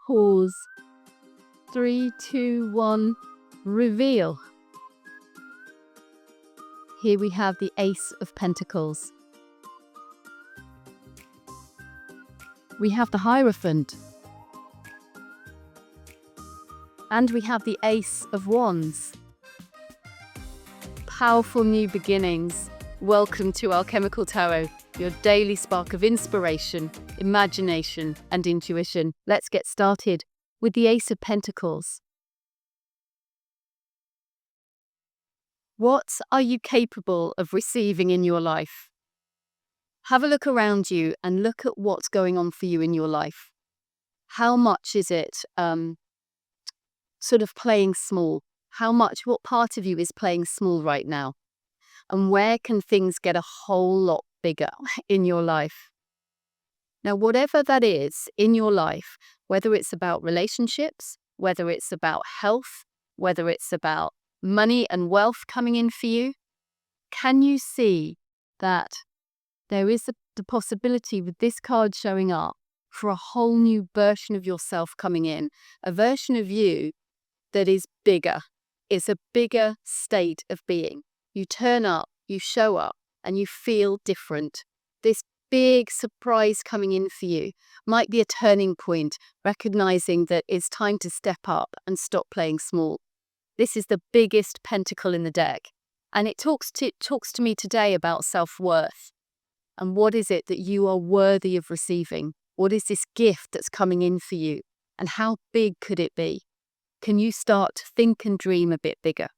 Pause. 3, 2, 1. Reveal. Here we have the Ace of Pentacles. We have the Hierophant. And we have the Ace of Wands. Powerful new beginnings. Welcome to Alchemical Tarot, your daily spark of inspiration, imagination, and intuition. Let's get started with the Ace of Pentacles. What are you capable of receiving in your life? Have a look around you and look at what's going on for you in your life. How much is it sort of playing small? What part of you is playing small right now? And where can things get a whole lot bigger in your life? Now, whatever that is in your life, whether it's about relationships, whether it's about health, whether it's about money and wealth coming in for you, can you see that there is the possibility with this card showing up for a whole new version of yourself coming in, a version of you that is bigger, is a bigger state of being. You turn up, you show up, and you feel different. This big surprise coming in for you might be a turning point, recognizing that it's time to step up and stop playing small. This is the biggest pentacle in the deck, and it talks to me today about self-worth. And what is it that you are worthy of receiving? What is this gift that's coming in for you? And how big could it be? Can you start to think and dream a bit bigger?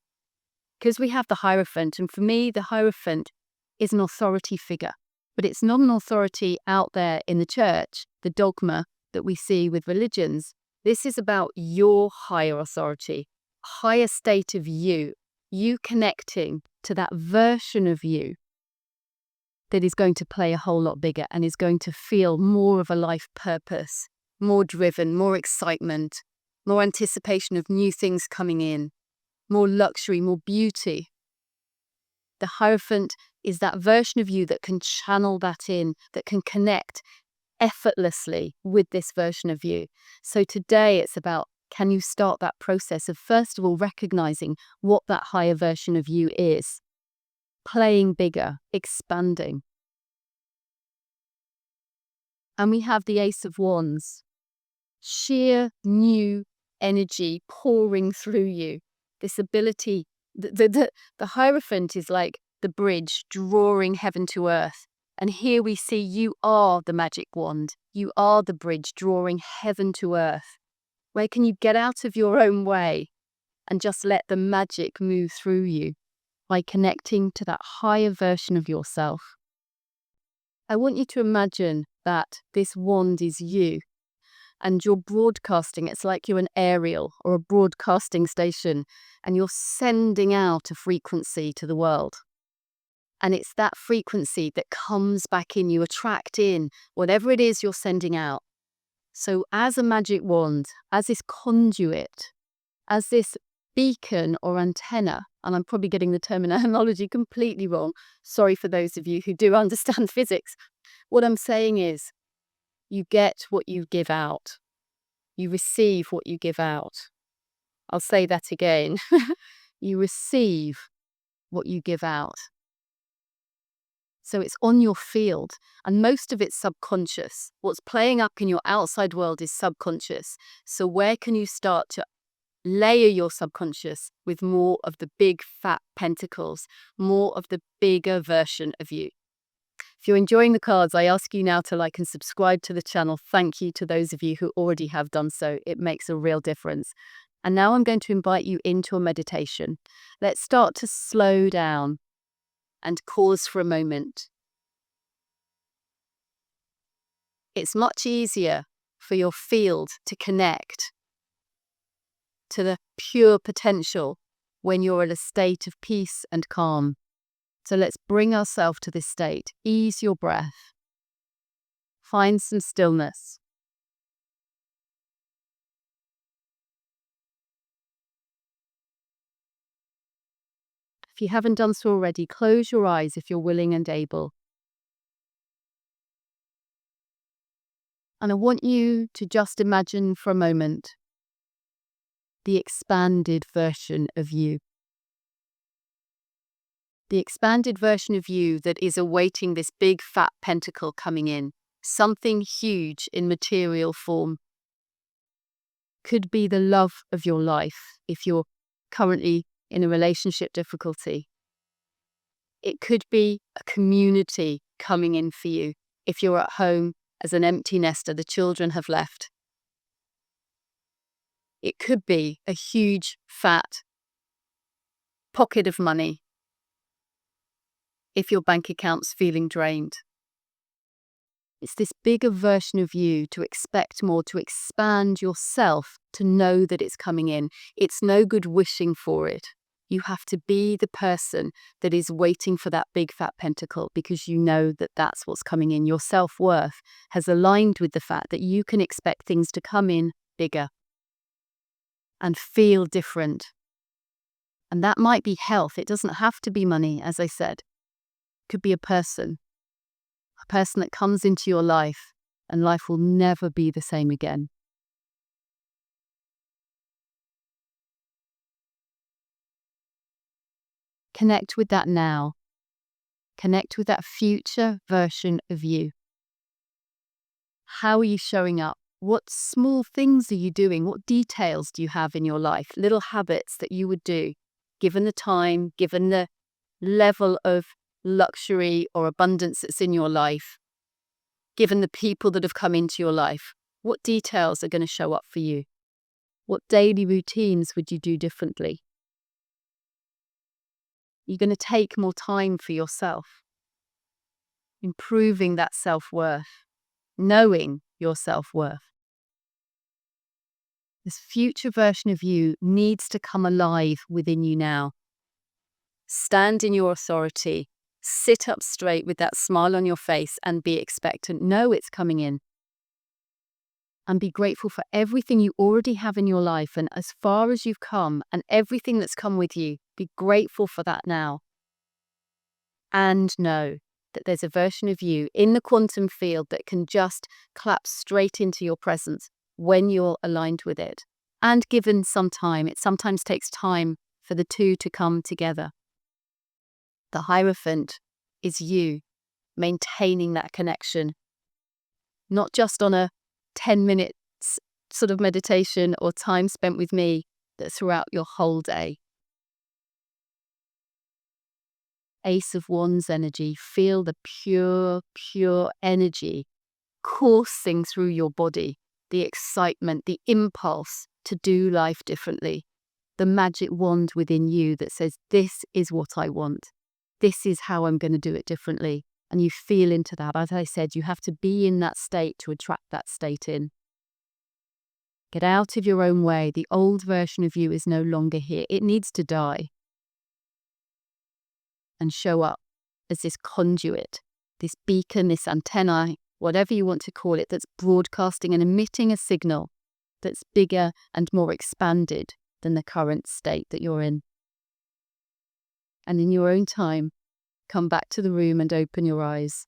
Because we have the Hierophant, and for me, the Hierophant is an authority figure. But it's not an authority out there in the church, the dogma that we see with religions. This is about your higher authority, higher state of you connecting to that version of you that is going to play a whole lot bigger and is going to feel more of a life purpose, more driven, more excitement, more anticipation of new things coming in, more luxury, more beauty. The Hierophant is that version of you that can channel that in, that can connect effortlessly with this version of you. So today it's about, can you start that process of first of all recognizing what that higher version of you is, playing bigger, expanding. And we have the Ace of Wands, sheer new energy pouring through you. This ability, the Hierophant is like the bridge drawing heaven to earth. And here we see you are the magic wand. You are the bridge drawing heaven to earth. Where can you get out of your own way and just let the magic move through you by connecting to that higher version of yourself? I want you to imagine that this wand is you. And you're broadcasting, it's like you're an aerial or a broadcasting station, and you're sending out a frequency to the world. And it's that frequency that comes back in, you attract in whatever it is you're sending out. So as a magic wand, as this conduit, as this beacon or antenna, and I'm probably getting the terminology completely wrong, sorry for those of you who do understand physics. What I'm saying is, you get what you give out. You receive what you give out. I'll say that again. You receive what you give out. So it's on your field, and most of it's subconscious. What's playing up in your outside world is subconscious. So where can you start to layer your subconscious with more of the big fat pentacles, more of the bigger version of you? If you're enjoying the cards, I ask you now to like and subscribe to the channel. Thank you to those of you who already have done so. It makes a real difference. And now I'm going to invite you into a meditation. Let's start to slow down and pause for a moment. It's much easier for your field to connect to the pure potential when you're in a state of peace and calm. So let's bring ourselves to this state. Ease your breath. Find some stillness. If you haven't done so already, close your eyes if you're willing and able. And I want you to just imagine for a moment the expanded version of you. The expanded version of you that is awaiting this big fat pentacle coming in. Something huge in material form. Could be the love of your life if you're currently in a relationship difficulty. It could be a community coming in for you if you're at home as an empty nester, the children have left. It could be a huge, fat pocket of money if your bank account's feeling drained. It's this bigger version of you to expect more, to expand yourself, to know that it's coming in. It's no good wishing for it. You have to be the person that is waiting for that big fat pentacle because you know that that's what's coming in. Your self-worth has aligned with the fact that you can expect things to come in bigger and feel different. And that might be health. It doesn't have to be money, as I said. It could be a person that comes into your life, and life will never be the same again. Connect with that now. Connect with that future version of you. How are you showing up? What small things are you doing? What details do you have in your life? Little habits that you would do, given the time, given the level of luxury or abundance that's in your life, given the people that have come into your life. What details are going to show up for you? What daily routines would you do differently? You're going to take more time for yourself, improving that self-worth, knowing your self-worth. This future version of you needs to come alive within you now. Stand in your authority, sit up straight with that smile on your face and be expectant. Know it's coming in. And be grateful for everything you already have in your life and as far as you've come and everything that's come with you. Be grateful for that now. And know that there's a version of you in the quantum field that can just clap straight into your presence when you're aligned with it. And given some time, it sometimes takes time for the two to come together. The Hierophant is you maintaining that connection, not just on a 10 minutes sort of meditation or time spent with me, but throughout your whole day. Ace of Wands energy, feel the pure energy coursing through your body, the excitement, the impulse to do life differently, the magic wand within you that says, this is what I want. This is how I'm going to do it differently. And you feel into that. As I said, you have to be in that state to attract that state in. Get out of your own way. The old version of you is no longer here. It needs to die. And show up as this conduit, this beacon, this antenna, whatever you want to call it, that's broadcasting and emitting a signal that's bigger and more expanded than the current state that you're in. And in your own time, come back to the room and open your eyes.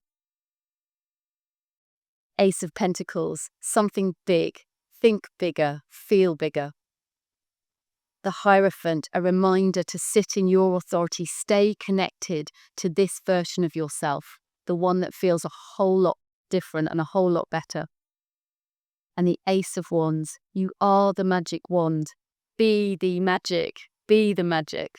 Ace of Pentacles, something big. Think bigger, feel bigger. The Hierophant, a reminder to sit in your authority, stay connected to this version of yourself, the one that feels a whole lot different and a whole lot better. And the Ace of Wands, you are the magic wand. Be the magic, be the magic.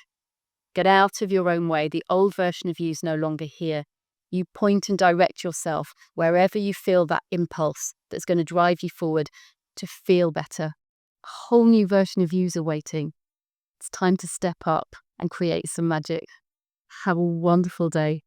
Get out of your own way. The old version of you is no longer here. You point and direct yourself wherever you feel that impulse that's going to drive you forward to feel better. A whole new version of you is awaiting. It's time to step up and create some magic. Have a wonderful day.